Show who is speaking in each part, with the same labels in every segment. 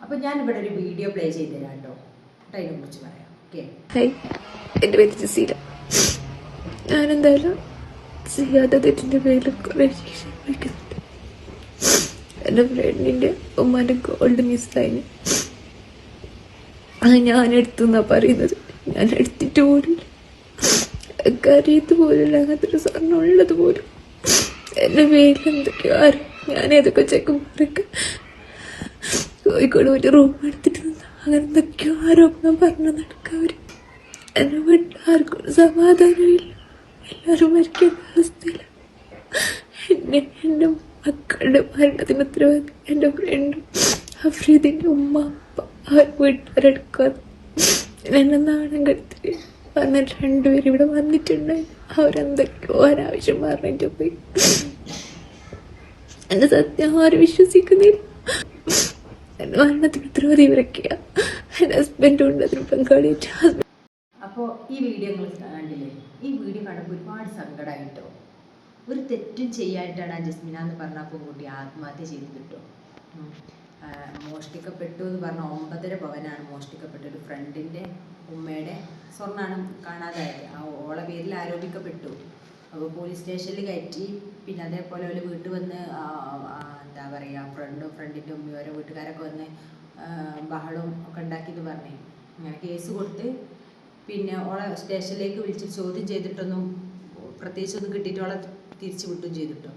Speaker 1: അപ്പോൾ ഞാനിവിടെ ഒരു വീഡിയോ പ്ലേ ചെയ്ത് തരാം കേട്ടോ. അതിനെക്കുറിച്ച് പറയാം. ഓക്കെ.
Speaker 2: എൻ്റെ പേര് ജസീല. ഞാനെന്തായാലും ചെയ്യാത്ത തെറ്റിൻ്റെ പേരിൽ കുറേ ശിക്ഷ വയ്ക്കുന്നുണ്ട്. എൻ്റെ ഫ്രണ്ടിൻ്റെ ഉമ്മാൻ്റെ ഗോൾഡ് മിസ്സായിന്. അത് ഞാനെടുത്തു എന്നാണ് പറയുന്നത്. ഞാൻ എടുത്തിട്ട് പോലും കരയത്ത് പോലും അങ്ങനത്തെ ഒരു സ്വർണ്ണം ഉള്ളത് പോലും എൻ്റെ പേരിൽ എന്തൊക്കെയോ ആരും ഞാൻ ഏതൊക്കെ ചെക്കന്മാരൊക്കെ കോഴിക്കോട് ഒരു റൂം എടുത്തിട്ട് നിന്ന് അങ്ങനെ എന്തൊക്കെയോ ആരോപണം പറഞ്ഞു നടക്കവർ. എൻ്റെ വീട്ടിൽ ആർക്കും സമാധാനമില്ല. എല്ലാവരും മരിക്കുന്ന അവസ്ഥയില്ല. എൻ്റെ മക്കളുടെ മരണത്തിന് ഉത്തരവാദി എൻ്റെ ഫ്രണ്ടും അഫ്രീദിൻ്റെ ഉമ്മ അപ്പ അവർ വീട്ടുകാരെടുക്കാതെ എന്നെ നാണം കെടുത്തി പറഞ്ഞിട്ട് 2 പേര് ഇവിടെ വന്നിട്ടുണ്ടായിരുന്നു. അവരെന്തൊക്കെയോ അനാവശ്യം പറഞ്ഞിട്ട് പോയി. എൻ്റെ സത്യം ആരും വിശ്വസിക്കുന്നില്ല. എൻ്റെ മരണത്തിന് ഉത്തരവാദി ഇവരൊക്കെയാ. എൻ്റെ ഹസ്ബൻഡും ഉണ്ട് അതിന് പങ്കാളിയായിട്ട്.
Speaker 1: അപ്പോൾ ഈ വീഡിയോ നിങ്ങൾ കണ്ടില്ലേ? ഈ വീഡിയോ കണ്ടപ്പോൾ ഒരുപാട് സങ്കടമായിട്ടോ. ഒരു തെറ്റും ചെയ്യാനായിട്ടാണ് ആ ജസ്മിന എന്ന് പറഞ്ഞ പെൺകുട്ടി ആത്മഹത്യ ചെയ്ത് കിട്ടും. മോഷ്ടിക്കപ്പെട്ടു എന്ന് പറഞ്ഞ 9.5 പവനാണ് മോഷ്ടിക്കപ്പെട്ട ഒരു ഫ്രണ്ടിൻ്റെ ഉമ്മയുടെ സ്വർണ്ണമാണ് കാണാതായത്. ആ ഓളെ പേരിൽ ആരോപിക്കപ്പെട്ടു. അപ്പോൾ പോലീസ് സ്റ്റേഷനിൽ കയറ്റി. പിന്നെ അതേപോലെ ഒരു വീട്ടിൽ വന്ന് എന്താ പറയുക, ഫ്രണ്ടിൻ്റെ ഉമ്മയും ഓരോ വീട്ടുകാരൊക്കെ വന്ന് ബഹളവും ഒക്കെ ഉണ്ടാക്കിയെന്ന് പറഞ്ഞേ. അങ്ങനെ കേസ് കൊടുത്ത് പിന്നെ ഓളെ സ്റ്റേഷനിലേക്ക് വിളിച്ച് ചോദ്യം ചെയ്തിട്ടൊന്നും പ്രത്യേകിച്ചൊന്നും കിട്ടിയിട്ട് ഓളെ തിരിച്ചു വിട്ടും ചെയ്തിട്ടോ.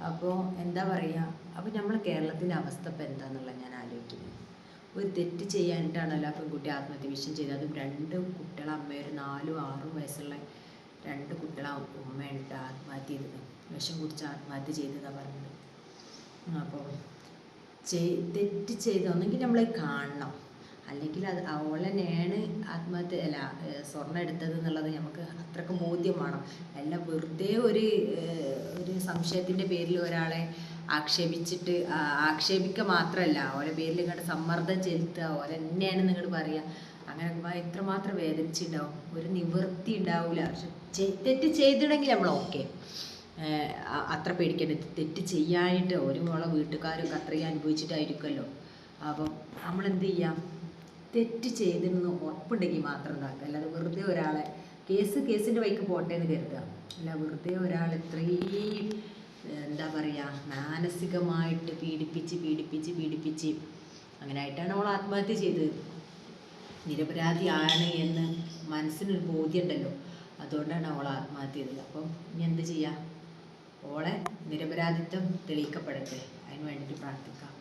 Speaker 1: അപ്പോൾ എന്താ പറയുക, അപ്പോൾ നമ്മൾ കേരളത്തിൻ്റെ അവസ്ഥ ഇപ്പോൾ എന്താണെന്നുള്ളത് ഞാൻ ആലോചിക്കുന്നത്. ഒരു തെറ്റ് ചെയ്യാനിട്ടാണല്ലോ ആ പെൺകുട്ടി ആത്മഹത്യ വിഷയം ചെയ്തത്. അതും 2 കുട്ടികളെ അമ്മയൊരു 4ഉം 6ഉം വയസ്സുള്ള 2 കുട്ടികളെ ഉമ്മയുണ്ട് ആത്മഹത്യ ചെയ്തത്. വിഷം കുടിച്ച് ആത്മഹത്യ ചെയ്തതാണ് പറഞ്ഞത്. അപ്പോൾ തെറ്റ് ചെയ്തൊന്നെങ്കിൽ നമ്മൾ കാണണം, അല്ലെങ്കിൽ അത് അവളെന്നെയാണ് ആത്മഹത്യ സ്വർണ്ണം എടുത്തത് എന്നുള്ളത് നമുക്ക് അത്രക്ക് ബോധ്യമാണ്. അല്ല വെറുതെ ഒരു സംശയത്തിൻ്റെ പേരിൽ ഒരാളെ ആക്ഷേപിച്ചിട്ട് ആക്ഷേപിക്കുക മാത്രമല്ല, ഓരോ പേരിൽ ഇങ്ങോട്ട് സമ്മർദ്ദം ചെലുത്തുക, ഓരെന്നെയാണ് നിങ്ങോട്ട് പറയുക. അങ്ങനെ എത്രമാത്രം വേദനിച്ചിട്ടുണ്ടാവും. ഒരു നിവൃത്തി ഉണ്ടാവില്ല. പക്ഷെ തെറ്റ് ചെയ്തിട്ടുണ്ടെങ്കിൽ നമ്മൾ ഓക്കെ, അത്ര പേടിക്കേണ്ടത്. തെറ്റ് ചെയ്യാനായിട്ട് ഓരോ വീട്ടുകാരും അത്രയും അനുഭവിച്ചിട്ടായിരിക്കുമല്ലോ. അപ്പം നമ്മളെന്ത് ചെയ്യാം, തെറ്റ് ചെയ്തിരുന്ന് ഉറപ്പുണ്ടെങ്കിൽ മാത്രം ഇതാക്കുക. അല്ലാതെ വെറുതെ ഒരാളെ കേസിൻ്റെ വഴിക്ക് പോട്ടെ എന്ന് കരുതുക. അല്ല വെറുതെ ഒരാൾ ഇത്രയും എന്താ പറയുക മാനസികമായിട്ട് പീഡിപ്പിച്ച് അങ്ങനെ ആയിട്ടാണ് അവൾ ആത്മഹത്യ ചെയ്തത്. നിരപരാധിയാണ് എന്ന് മനസ്സിനൊരു ബോധ്യമുണ്ടല്ലോ, അതുകൊണ്ടാണ് അവൾ ആത്മഹത്യ ചെയ്തത്. അപ്പം ഇനി എന്ത് ചെയ്യുക, ഓളെ നിരപരാധിത്വം തെളിയിക്കപ്പെടട്ടെ, അതിന് വേണ്ടിയിട്ട് പ്രാർത്ഥിക്കാം.